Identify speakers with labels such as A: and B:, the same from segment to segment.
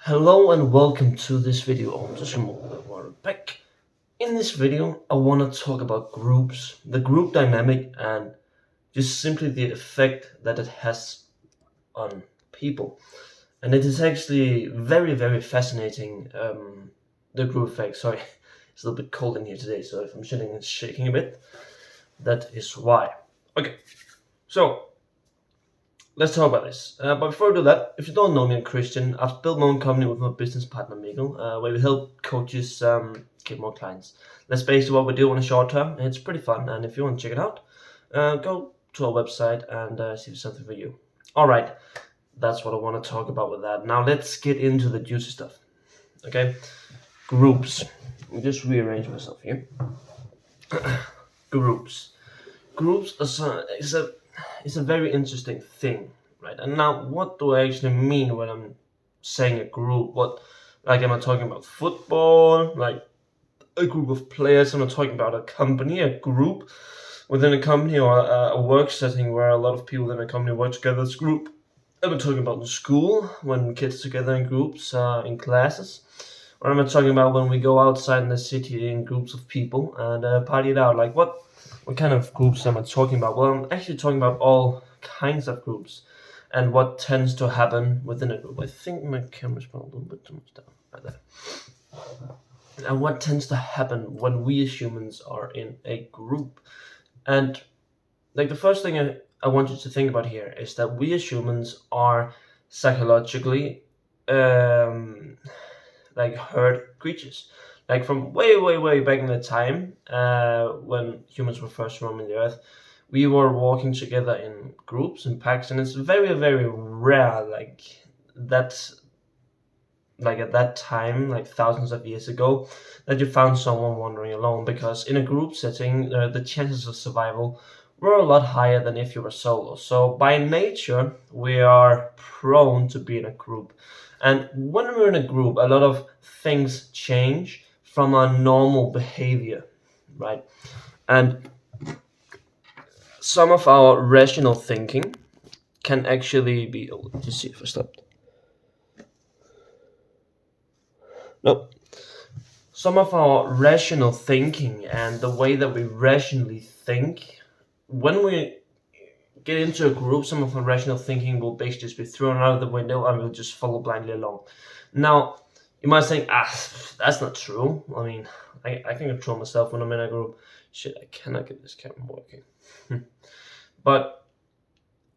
A: Hello and welcome to this video. Just a moment back. In this video, I want to talk about groups, the group dynamic, and just simply the effect that it has on people. And it is actually very, very fascinating. The group effect. Sorry, it's a little bit cold in here today, so if I'm shitting and shaking a bit, that is why. Okay, so let's talk about this. But before we do that, if you don't know me, I'm Christian. I've built my own company with my business partner Miguel, where we help coaches get more clients. That's basically what we do on a short term. It's pretty fun, and if you want to check it out, go to our website and see if it's something for you. All right, that's what I want to talk about with that. Now let's get into the juicy stuff. Okay, groups. Let me just rearrange myself here. Groups. Groups is a very interesting thing, right? And now, what do I actually mean when I'm saying a group? Am I talking about football, like a group of players? Am I talking about a company, a group within a company, or a work setting where a lot of people in a company work together as a group? Am I talking about in school when kids together in groups in classes? Or am I talking about when we go outside in the city in groups of people and party it out? Like what kind of groups am I talking about? Well, I'm actually talking about all kinds of groups and what tends to happen within a group. I think my camera's probably a little bit too much down like that. And what tends to happen when we as humans are in a group. And like the first thing I want you to think about here is that we as humans are psychologically like herd creatures. Like from way, way, way back in the time when humans were first roaming the earth, we were walking together in groups and packs, and it's very, very rare. That's like at that time, like thousands of years ago, that you found someone wandering alone. Because in a group setting, the chances of survival were a lot higher than if you were solo. So by nature, we are prone to be in a group. And when we're in a group, a lot of things change from our normal behavior, right? And some of our rational thinking can actually be. Oh, let's see if I stopped. No. Some of our rational thinking and the way that we rationally think, when we get into a group, some of our rational thinking will basically just be thrown out of the window and we'll just follow blindly along. Now, you might think, that's not true. I mean, I can control myself when I'm in a group. Shit, I cannot get this camera working. But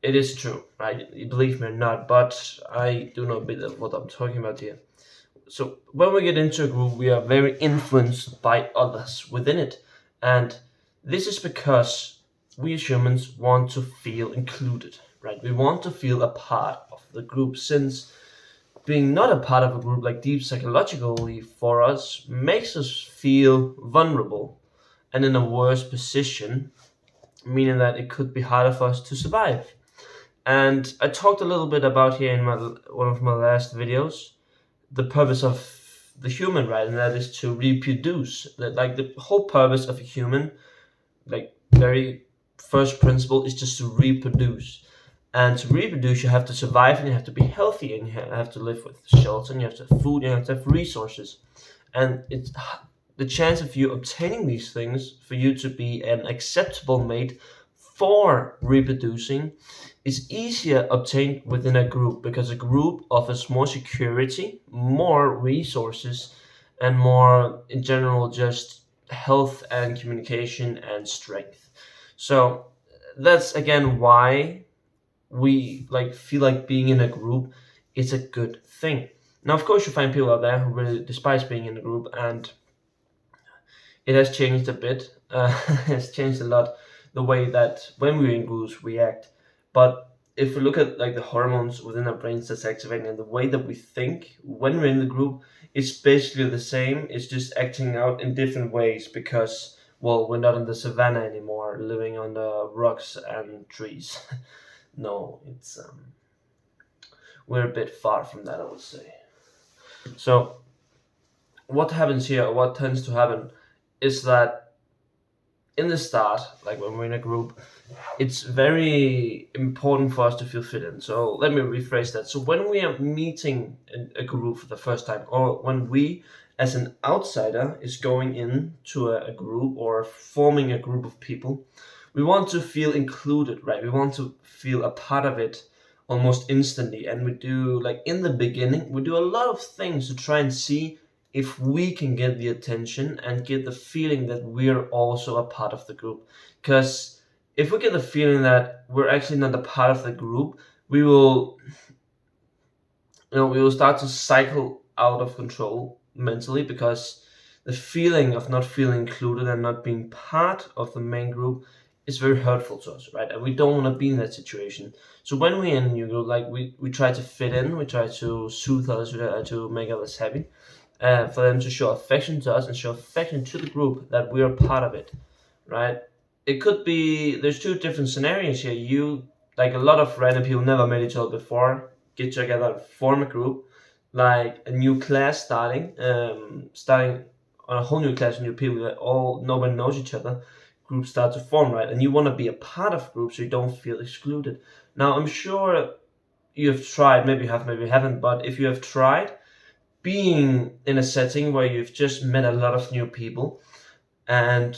A: it is true, right? You believe me or not, but I do know a bit of what I'm talking about here. So when we get into a group, we are very influenced by others within it. And this is because we as humans want to feel included, right? We want to feel a part of the group, since being not a part of a group, like deep psychologically for us, makes us feel vulnerable and in a worse position, meaning that it could be harder for us to survive. And I talked a little bit about here in one of my last videos the purpose of the human, right? And that is to reproduce. That, like, the whole purpose of a human, like very first principle, is just to reproduce. And to reproduce, you have to survive, and you have to be healthy, and you have to live with shelter, and you have to have food, and you have to have resources. And it's the chance of you obtaining these things for you to be an acceptable mate for reproducing is easier obtained within a group, because a group offers more security, more resources, and more in general just health and communication and strength. So that's again why we like feel like being in a group is a good thing. Now, of course, you find people out there who really despise being in a group, and it has changed a bit. It's changed a lot the way that when we're in groups we act. But if we look at like the hormones within our brains that's activating and the way that we think when we're in the group, it's basically the same. It's just acting out in different ways because, well, we're not in the savannah anymore, living on the rocks and trees. No, it's we're a bit far from that, I would say. So what happens here, what tends to happen, is that in the start, like when we're in a group, it's very important for us to feel fit in. So let me rephrase that. So when we are meeting a group for the first time, or when we as an outsider is going into a group or forming a group of people, we want to feel included, right? We want to feel a part of it almost instantly. And we do, like in the beginning, we do a lot of things to try and see if we can get the attention and get the feeling that we're also a part of the group. Because if we get the feeling that we're actually not a part of the group, we will, we will start to cycle out of control mentally, because the feeling of not feeling included and not being part of the main group is very hurtful to us, right? And we don't want to be in that situation. So when we're in a new group, like we try to fit in, we try to soothe others, we try to make others happy, for them to show affection to us and show affection to the group that we are part of it, right? It could be, there's two different scenarios here. You, like a lot of random people never met each other before, get together, form a group, like a new class starting on a whole new class of new people that all nobody knows each other. Groups start to form, right? And you want to be a part of groups so you don't feel excluded. Now, I'm sure you have tried, maybe you have, maybe you haven't, but if you have tried being in a setting where you've just met a lot of new people, and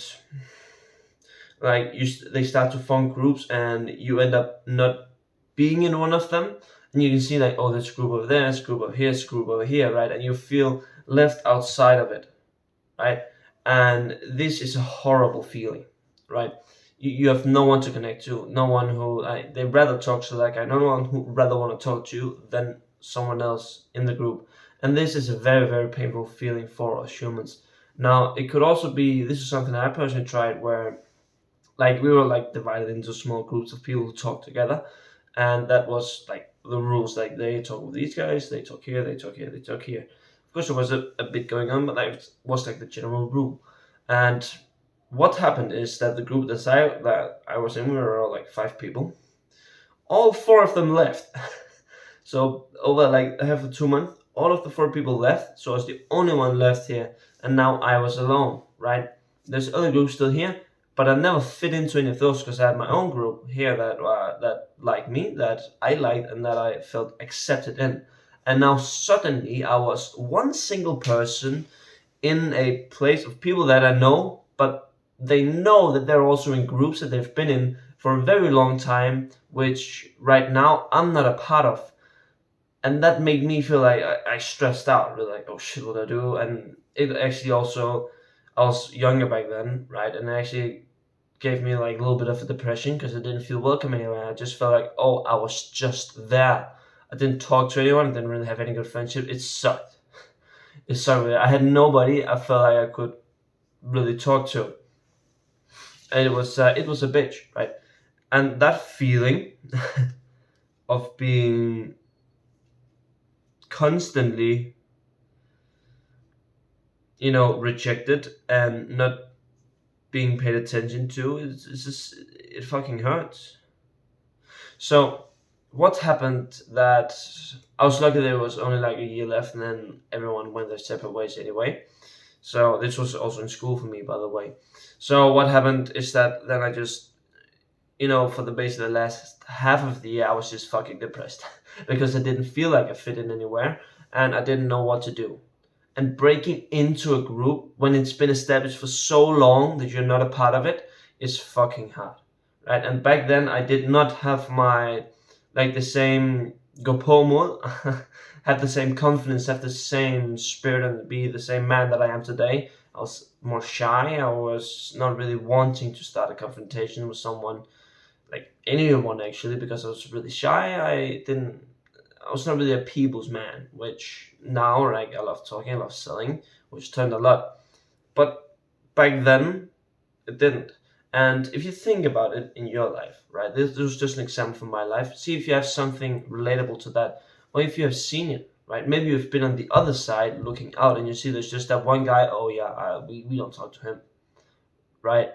A: like they start to form groups and you end up not being in one of them, and you can see like, oh, this group over there, this group over here, this group over here, right? And you feel left outside of it, right? And this is a horrible feeling, right? You have no one to connect to, no one who they rather talk to that guy, no one who rather want to talk to you than someone else in the group. And this is a very, very painful feeling for us humans. Now, it could also be, this is something I personally tried, where like we were like divided into small groups of people who talk together, and that was like the rules. Like they talk with these guys, they talk here, they talk here, they talk here. Of course, there was a bit going on, but like it was like the general rule. And what happened is that the group that I was in, we were all like 5 people. All 4 of them left. So over like half of 2 months, all of the 4 people left. So I was the only one left here, and now I was alone. Right? There's other groups still here, but I never fit into any of those because I had my own group here that liked me, that I liked, and that I felt accepted in. And now suddenly I was one single person in a place of people that I know, but they know that they're also in groups that they've been in for a very long time, which right now I'm not a part of. And that made me feel like I stressed out, really, like, oh shit, what do I do? And it actually also, I was younger back then, right? And it actually gave me like a little bit of a depression because I didn't feel welcome anywhere. I just felt like, oh, I was just there. I didn't talk to anyone. I didn't really have any good friendship. It sucked. It sucked. I had nobody I felt like I could really talk to, and it was a bitch, right? And that feeling of being constantly, rejected and not being paid attention to, it's just, it fucking hurts. So what happened, that I was lucky there was only like a year left, and then everyone went their separate ways anyway. So this was also in school for me, by the way. So what happened is that then I just, for the base of the last half of the year, I was just fucking depressed because I didn't feel like I fit in anywhere, and I didn't know what to do. And breaking into a group when it's been established for so long that you're not a part of it is fucking hard, right? And back then I did not have my, like, the same gopomo, have the same confidence, have the same spirit, and be the same man that I am today. I was more shy. I was not really wanting to start a confrontation with someone, like anyone actually, because I was really shy. I was not really a people's man, which now, like, I love talking, I love selling, which turned a lot. But back then, it didn't. And if you think about it in your life, right, this was just an example from my life. See if you have something relatable to that, or if you have seen it, right? Maybe you've been on the other side looking out and you see there's just that one guy, oh yeah, we don't talk to him, right?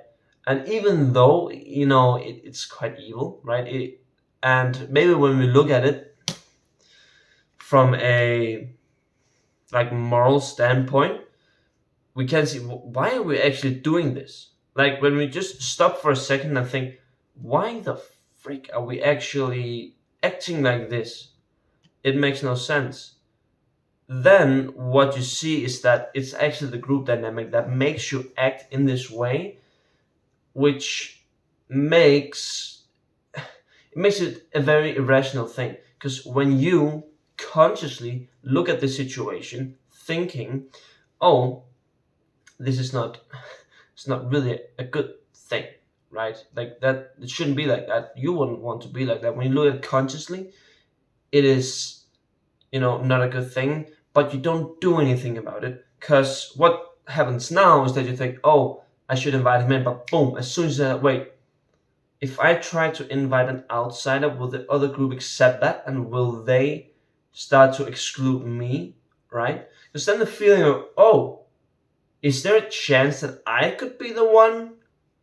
A: And even though, it's quite evil, right? And maybe when we look at it from a like moral standpoint, we can see, why are we actually doing this? Like when we just stop for a second and think, why the freak are we actually acting like this? It makes no sense. Then what you see is that it's actually the group dynamic that makes you act in this way, which makes it a very irrational thing. Because when you consciously look at the situation, thinking, "Oh, this is not, it's not really a good thing," right? Like that, it shouldn't be like that. You wouldn't want to be like that. When you look at it consciously, it is, not a good thing. But you don't do anything about it, because what happens now is that you think, "Oh, I should invite him in," but boom, as soon as wait, if I try to invite an outsider, will the other group accept that, and will they start to exclude me, right? Because then the feeling of, oh, is there a chance that I could be the one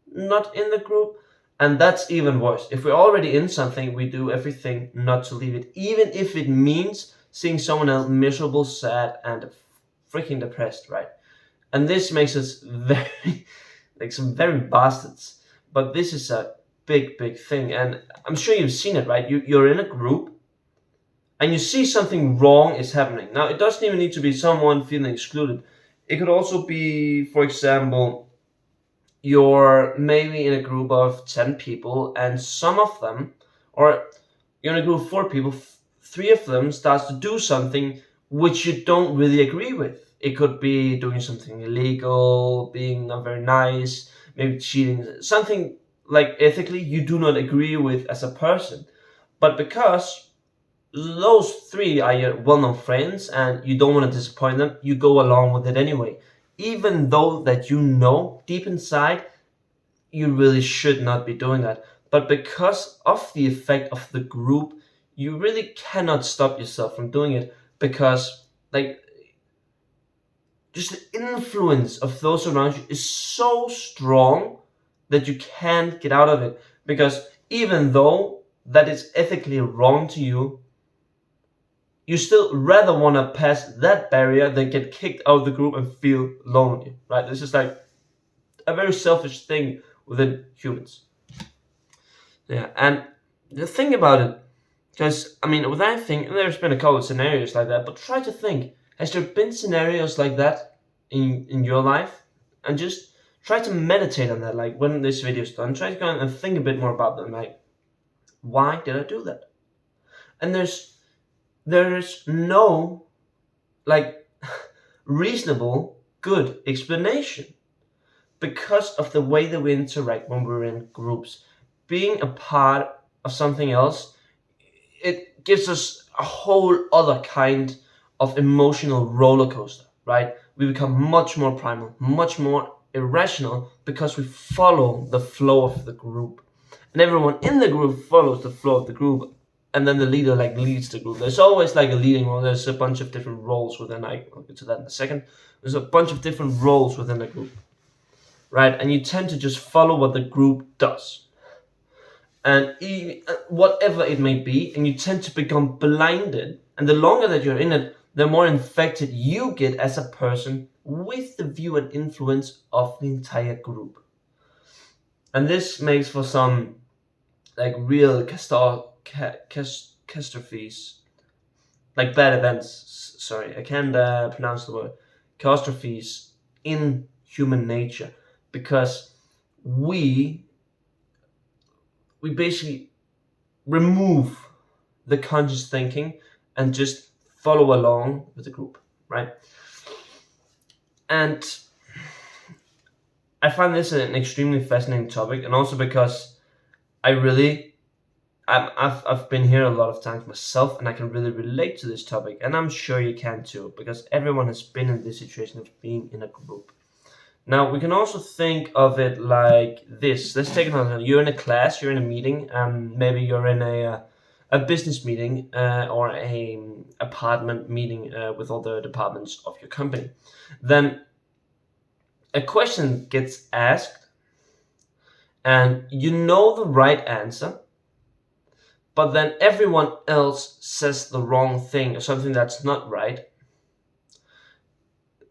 A: not in the group? And that's even worse. If we're already in something, we do everything not to leave it, even if it means seeing someone else miserable, sad, and freaking depressed, right? And this makes us very, like some very bastards. But this is a big, big thing. And I'm sure you've seen it, right? You're in a group and you see something wrong is happening. Now, it doesn't even need to be someone feeling excluded. It could also be, for example, you're maybe in a group of 10 people and some of them, or you're in a group of 4 people, 3 of them starts to do something which you don't really agree with. It could be doing something illegal, being not very nice, maybe cheating, something like ethically you do not agree with as a person. But because those 3 are your well-known friends and you don't want to disappoint them, you go along with it anyway, even though that deep inside you really should not be doing that. But because of the effect of the group, you really cannot stop yourself from doing it, because like just the influence of those around you is so strong that you can't get out of it. Because even though that is ethically wrong to you, you still rather want to pass that barrier than get kicked out of the group and feel lonely, right? This is like a very selfish thing within humans. Yeah, and the thing about it, because I mean, with anything, there's been a couple of scenarios like that, but try to think: has there been scenarios like that in your life? And just try to meditate on that. Like when this video is done, try to go and think a bit more about them. Like, why did I do that? And there's no like reasonable good explanation, because of the way that we interact when we're in groups. Being a part of something else, it gives us a whole other kind of emotional roller coaster, right? We become much more primal, much more irrational, because we follow the flow of the group. And everyone in the group follows the flow of the group, and then the leader like leads the group. There's always like a leading role. There's a bunch of different roles within. I'll get to that in a second. There's a bunch of different roles within the group, right? And you tend to just follow what the group does, and whatever it may be, and you tend to become blinded. And the longer that you're in it, the more infected you get as a person with the view and influence of the entire group. And this makes for some like real catastrophes, like bad events. Sorry, I can't pronounce the word. Catastrophes in human nature, because we basically remove the conscious thinking and just follow along with the group, right? And I find this an extremely fascinating topic, and also because I've been here a lot of times myself, and I can really relate to this topic, and I'm sure you can too, because everyone has been in this situation of being in a group. Now, we can also think of it like this. Let's take another. You're in a class, you're in a meeting, maybe you're in a business meeting or a apartment meeting with all the departments of your company. Then a question gets asked, and you know the right answer, but then everyone else says the wrong thing or something that's not right.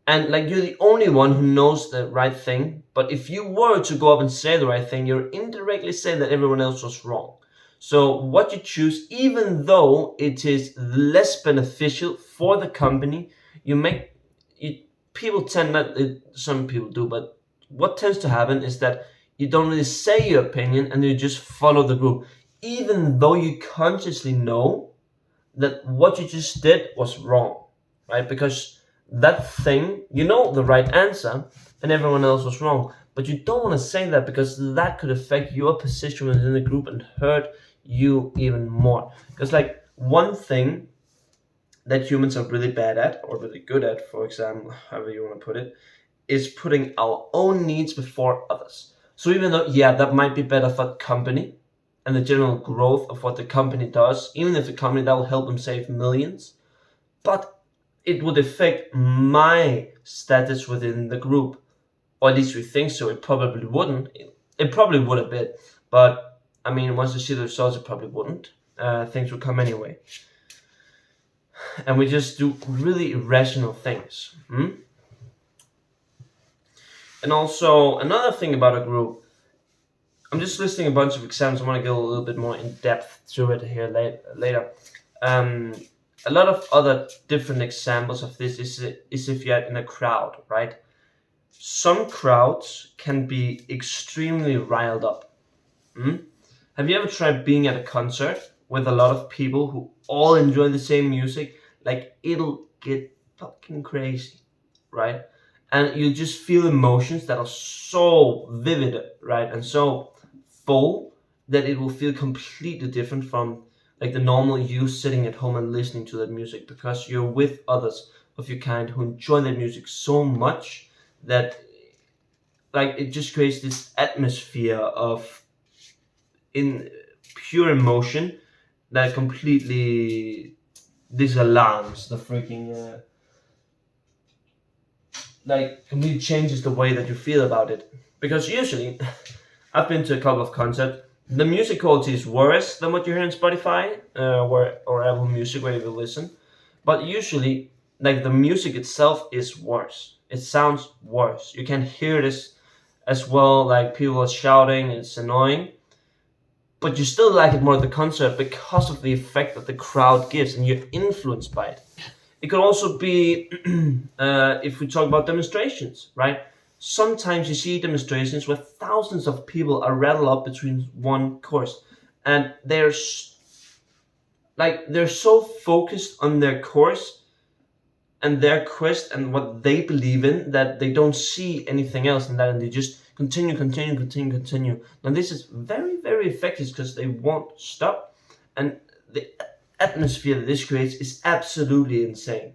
A: and like you're the only one who knows the right thing. But if you were to go up and say the right thing, you're indirectly saying that everyone else was wrong. So what you choose, even though it is less beneficial for the company, you make you, people tend not, some people do, but what tends to happen is that you don't really say your opinion and you just follow the group, even though you consciously know that what you just did was wrong, right? Because that thing, you know the right answer, and everyone else was wrong. But you don't want to say that because that could affect your position within the group and hurt you even more. Because, like, one thing that humans are really bad at, or really good at, for example, however you want to put it, is putting our own needs before others. So even though, yeah, that might be better for the company and the general growth of what the company does, even if the company that will help them save millions, but it would affect my status within the group, or at least we think so. It probably wouldn't. It probably would a bit, but I mean, once you see the results, it probably wouldn't. Things would come anyway, and we just do really irrational things. And also another thing about a group, I'm just listing a bunch of examples. I want to go a little bit more in depth through it here later. A lot of other different examples of this is if you're in a crowd, right? Some crowds can be extremely riled up. Have you ever tried being at a concert with a lot of people who all enjoy the same music? Like, it'll get fucking crazy, right? And you just feel emotions that are so vivid, right? And so full that it will feel completely different from like the normal you sitting at home and listening to that music, because you're with others of your kind who enjoy that music so much that like it just creates this atmosphere of in pure emotion that completely disalarms the freaking like completely changes the way that you feel about it. Because usually I've been to a couple of concerts, the music quality is worse than what you hear on Spotify or Apple Music where you listen, but usually like the music itself is worse. It sounds worse. You can hear this as well, like people are shouting, it's annoying, but you still like it more at the concert because of the effect that the crowd gives and you're influenced by it. It could also be if we talk about demonstrations, right? Sometimes you see demonstrations where thousands of people are rattled up between one course, and they're so focused on their course and their quest and what they believe in that they don't see anything else than that, and they just continue. Now this is very, very effective because they won't stop, and the atmosphere that this creates is absolutely insane,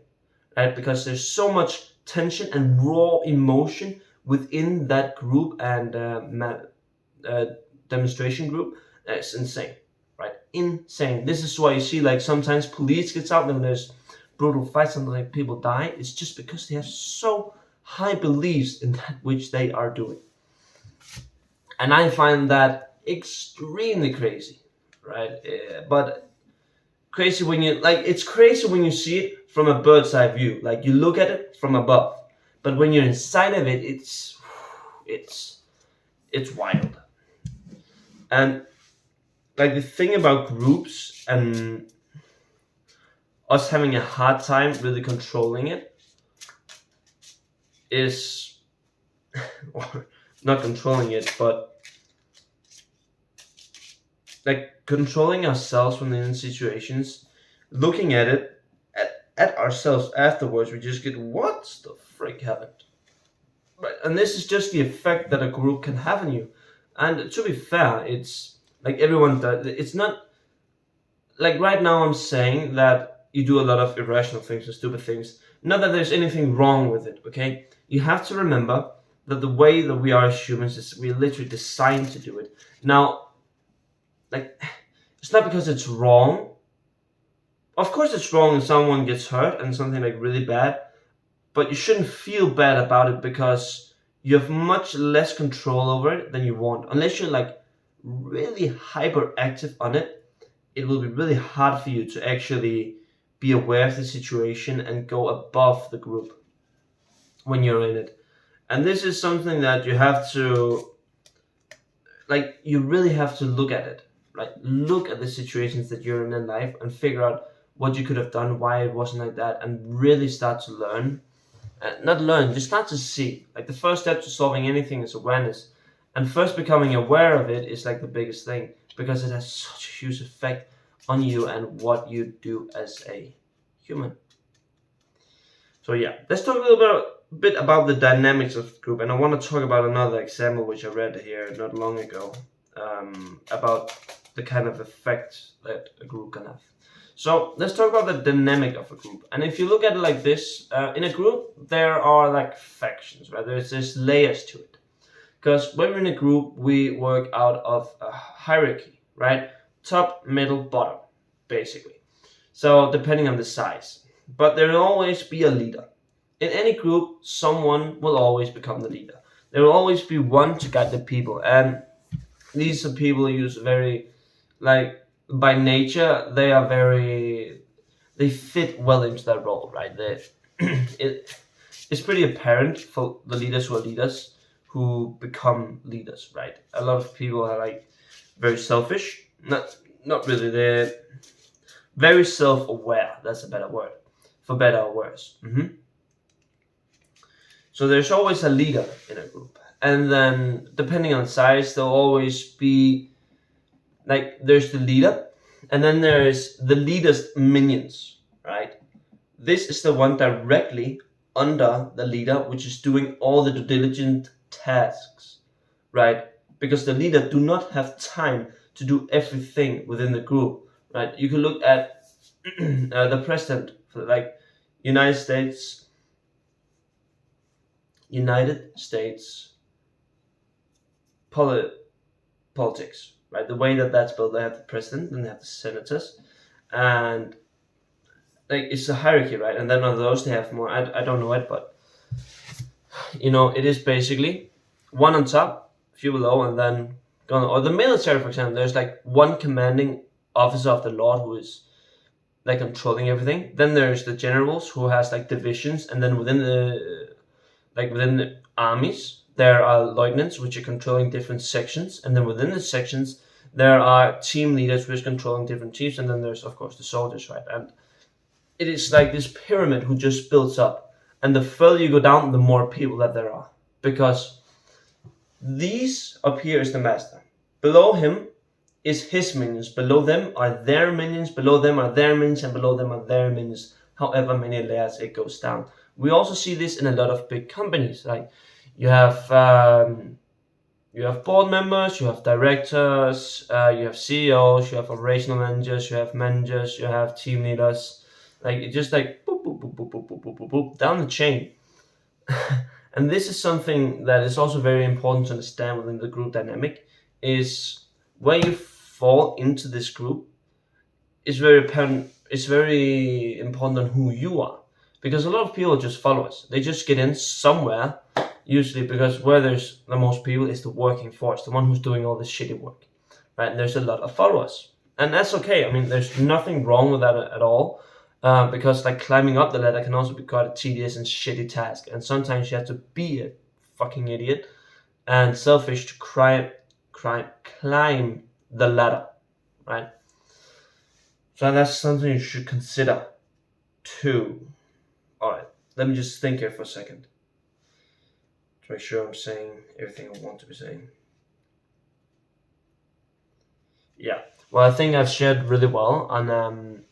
A: right? Because there's so much tension and raw emotion within that group and demonstration group. That's insane, right? Insane. This is why you see like sometimes police gets out when there's brutal fights and like people die. It's just because they have so high beliefs in that which they are doing, and I find that extremely crazy, right? But crazy when you like it's crazy when you see it from a bird's eye view, like you look at it from above, but when you're inside of it, it's wild. And like the thing about groups and us having a hard time really controlling it is or not controlling it, but like controlling ourselves when in situations, looking at it at ourselves afterwards, we just get what the frick happened, right? And this is just the effect that a group can have on you. And to be fair, it's like everyone does. It's not like right now I'm saying that you do a lot of irrational things and stupid things. Not that there's anything wrong with it, okay? You have to remember that the way that we are as humans is we're literally designed to do it. Now, like, it's not because it's wrong. Of course it's wrong if someone gets hurt and something like really bad, but you shouldn't feel bad about it because you have much less control over it than you want. Unless you're like really hyperactive on it, it will be really hard for you to actually be aware of the situation and go above the group. when you're in it. And this is something that you have to, like, you really have to look at it. Like, look at the situations that you're in life and figure out what you could have done, why it wasn't like that, and really start to learn. Not learn, just start to see. Like, the first step to solving anything is awareness. And first becoming aware of it is like the biggest thing, because it has such a huge effect on you and what you do as a human. So yeah, let's talk a little bit about the dynamics of the group, and I want to talk about another example which I read here not long ago, about the kind of effect that a group can have. So let's talk about the dynamic of a group. And if you look at it like this, in a group there are like factions, right? There's layers to it. Because when we're in a group, we work out of a hierarchy, right? Top, middle, bottom, basically. So depending on the size. But there will always be a leader. In any group, someone will always become the leader. There will always be one to guide the people. And these are people who use very, like, by nature, they fit well into that role, right? It's pretty apparent for the leaders who are leaders who become leaders, right? A lot of people are like very selfish. Not really. They're very self-aware. That's a better word, for better or worse. So there's always a leader in a group, and then depending on size, there'll always be like there's the leader, and then there's the leader's minions, right? This is the one directly under the leader, which is doing all the due diligent tasks, right? Because the leader do not have time to do everything within the group, right? You can look at the president for like United States politics, right? The way that that's built, they have the president, then they have the senators, and like it's a hierarchy, right? And then on those they have more. I don't know it, but it is basically one on top, few below, and then gone. Or the military, for example, there's like one commanding officer of the Lord who is like controlling everything. Then there's the generals who has like divisions, and then within the armies there are lieutenants which are controlling different sections, and then within the sections there are team leaders who is controlling different teams, and then there's of course the soldiers, right? And it is like this pyramid who just builds up, and the further you go down, the more people that there are, because these up here is the master. Below him is his minions. Below them are their minions. Below them are their minions, and below them are their minions. However many layers it goes down. We also see this in a lot of big companies. Like you have board members, you have directors, you have CEOs, you have operational managers, you have team leaders. Like it just like boop boop boop boop boop boop boop boop, boop down the chain. And this is something that is also very important to understand within the group dynamic, is where you fall into this group is very apparent. It's very important on who you are, because a lot of people just follow us. They just get in somewhere, usually because where there's the most people is the working force, the one who's doing all the shitty work, right? And there's a lot of followers, and that's okay. I mean, there's nothing wrong with that at all. Because like climbing up the ladder can also be quite a tedious and shitty task, and sometimes you have to be a fucking idiot and selfish to climb the ladder, right? So that's something you should consider too. All right, let me just think here for a second to make sure I'm saying everything I want to be saying. Yeah, well, I think I've shared really well on.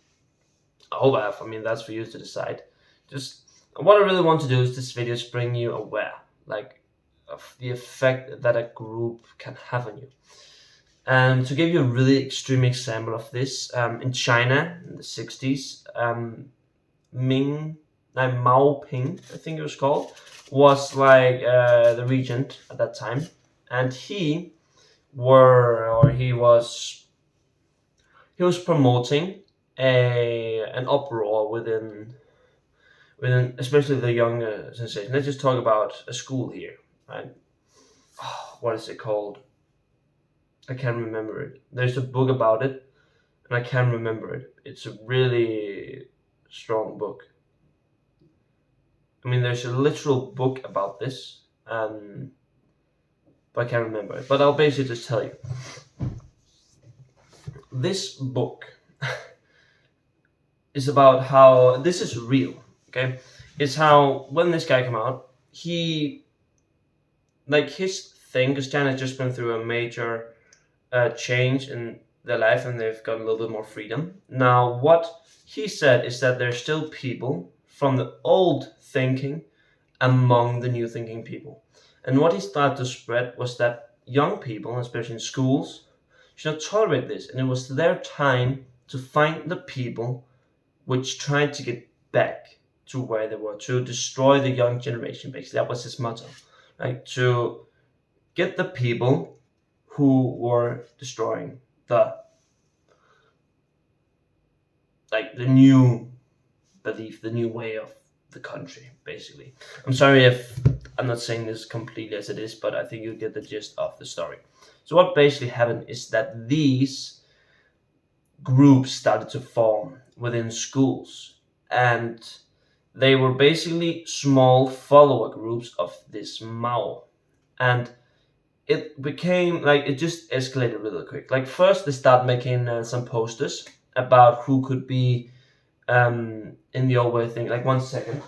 A: I hope I have. I mean, that's for you to decide. Just what I really want to do is this video is bring you aware, like, of the effect that a group can have on you. And to give you a really extreme example of this, in China in the 60s, Mao Ping, I think it was called, was like the regent at that time, and he was promoting an uproar within especially the younger sensation. Let's just talk about a school here, right? What is it called? I can't remember it. There's a book about it, and I can't remember it. It's a really strong book. I mean, there's a literal book about this, but I can't remember it. But I'll basically just tell you. This book is about how this is real. Okay, it's how when this guy came out, he like his thing, because China has just been through a major change in their life, and they've got a little bit more freedom. Now, what he said is that there's still people from the old thinking among the new thinking people. And what he started to spread was that young people, especially in schools, should not tolerate this. And it was their time to find the people which tried to get back to where they were, to destroy the young generation, basically. That was his motto. Right? To get the people who were destroying the new belief, the new way of the country, basically. I'm sorry if I'm not saying this completely as it is, but I think you get the gist of the story. So what basically happened is that these groups started to form within schools, and they were basically small follower groups of this Mao. And it became like it just escalated really quick. Like first they started making some posters about who could be in the old way thing. Like 1 second.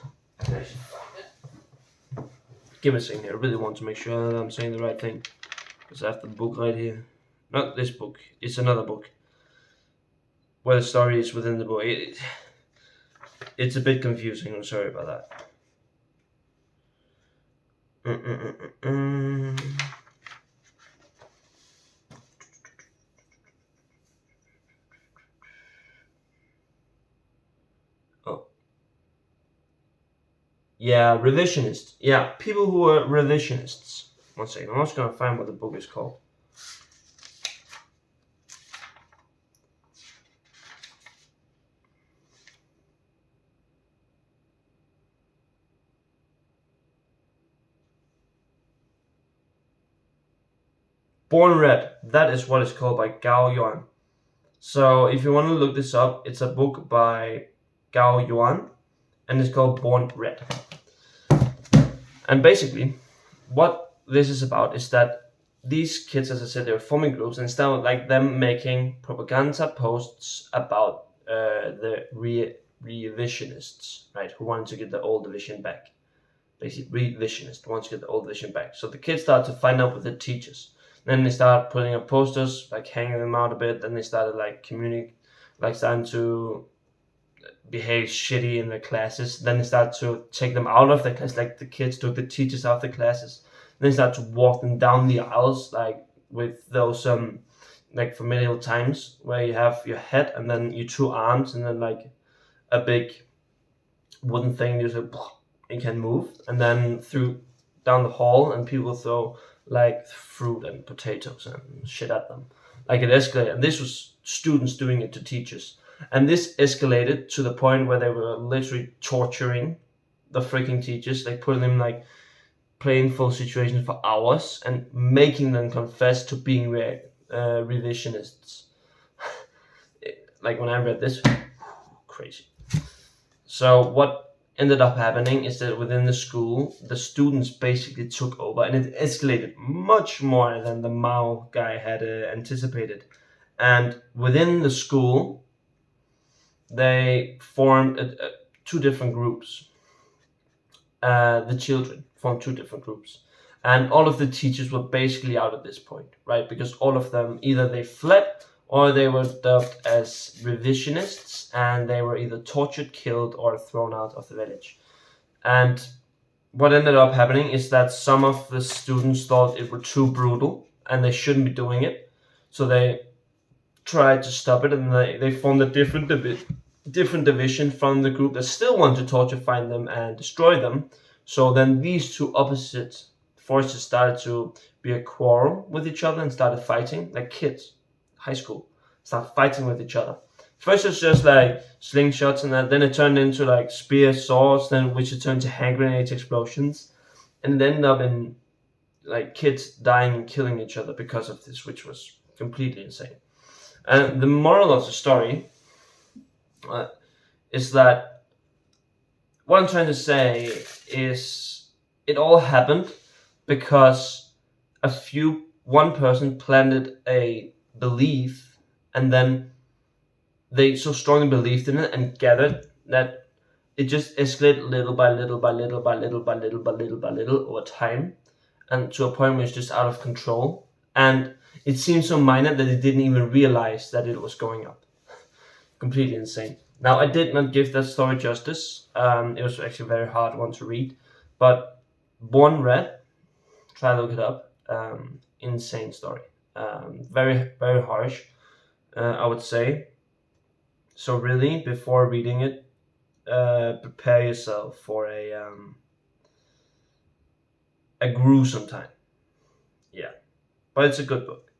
A: Give me a second here. I really want to make sure that I'm saying the right thing. Because I have the book right here. Not this book. It's another book. Where the story is within the book. It's a bit confusing. I'm sorry about that. Oh. Yeah, revisionists. Yeah, people who are revisionists. 1 second. I'm just going to find what the book is called. Born Red. That is what it's called by Gao Yuan. So if you want to look this up, it's a book by Gao Yuan, and it's called Born Red. And basically, what this is about is that these kids, as I said, they were forming groups, and instead of like them making propaganda posts about the revisionists, right, who wanted to get the old division back. Basically, revisionists wanted to get the old division back. So the kids started to find out with the teachers. Then they started putting up posters, like hanging them out a bit. Then they started starting to behave shitty in their classes. Then they started to take them out of the class, like the kids took the teachers out of the classes. Then they started to walk them down the aisles, like with those like familial times where you have your head and then your two arms and then like a big wooden thing you can move, and then through down the hall, and people throw like fruit and potatoes and shit at them. Like it escalated, and this was students doing it to teachers. And this escalated to the point where they were literally torturing the freaking teachers, like putting them like painful situations for hours and making them confess to being revisionists. Like when I read this, crazy. So what ended up happening is that within the school, the students basically took over, and it escalated much more than the Mao guy had anticipated. And within the school, they formed two different groups. The children formed two different groups. And all of the teachers were basically out at this point, right? Because all of them, either they fled or they were dubbed as revisionists, and they were either tortured, killed, or thrown out of the village. And what ended up happening is that some of the students thought it were too brutal and they shouldn't be doing it. So they tried to stop it, and they formed a different division from the group that still wanted to torture, find them, and destroy them. So then these two opposite forces started to be a quarrel with each other and started fighting, like kids, high school, started fighting with each other. First it was just like slingshots and that, then it turned into like spears, swords, then which it turned to hand grenades, explosions, and it ended up in like kids dying and killing each other because of this, which was completely insane. And the moral of the story is that what I'm trying to say is it all happened because one person planted a belief, and then they so strongly believed in it and gathered that it just escalated little by little by little by little by little by little by little over time, and to a point where it's just out of control. And it seemed so minor that they didn't even realize that it was going up. Completely insane. Now, I did not give that story justice. It was actually a very hard one to read, but Born Red, try to look it up. Insane story. Very, very harsh, I would say. So really, before reading it, prepare yourself for a gruesome time. Yeah, but it's a good book.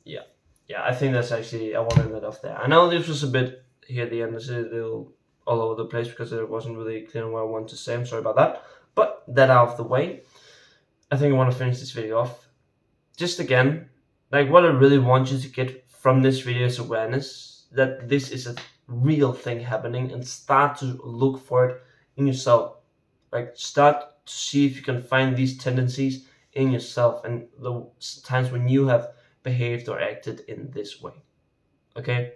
A: Yeah, yeah. I think that's actually, I wanted that off there. I know this was a bit here at the end. This is a little all over the place because it wasn't really clear on what I wanted to say. I'm sorry about that. But that out of the way, I think I want to finish this video off. Just again, like what I really want you to get from this video is awareness that this is a real thing happening, and start to look for it in yourself. Like start to see if you can find these tendencies in yourself and the times when you have behaved or acted in this way. Okay?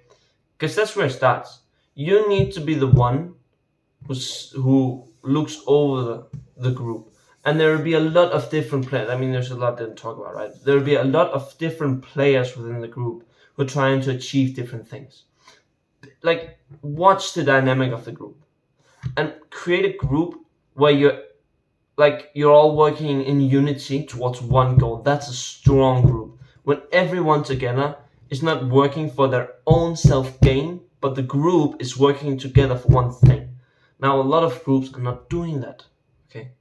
A: Because that's where it starts. You need to be the one who looks over the group. And there will be a lot of different players. I mean, there's a lot to talk about, right? There will be a lot of different players within the group who are trying to achieve different things. Like, watch the dynamic of the group and create a group where you're all working in unity towards one goal. That's a strong group. When everyone together is not working for their own self-gain, but the group is working together for one thing. Now, a lot of groups are not doing that. Okay?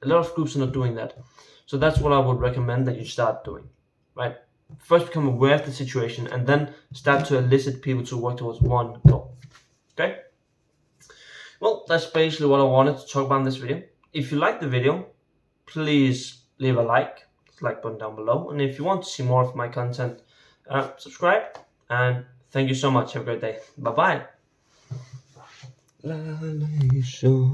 A: A lot of groups are not doing that. So that's what I would recommend that you start doing, right? First become aware of the situation and then start to elicit people to work towards one goal. Okay? Well, that's basically what I wanted to talk about in this video. If you liked the video, please leave a like button down below. And if you want to see more of my content, subscribe. And thank you so much. Have a great day. Bye-bye.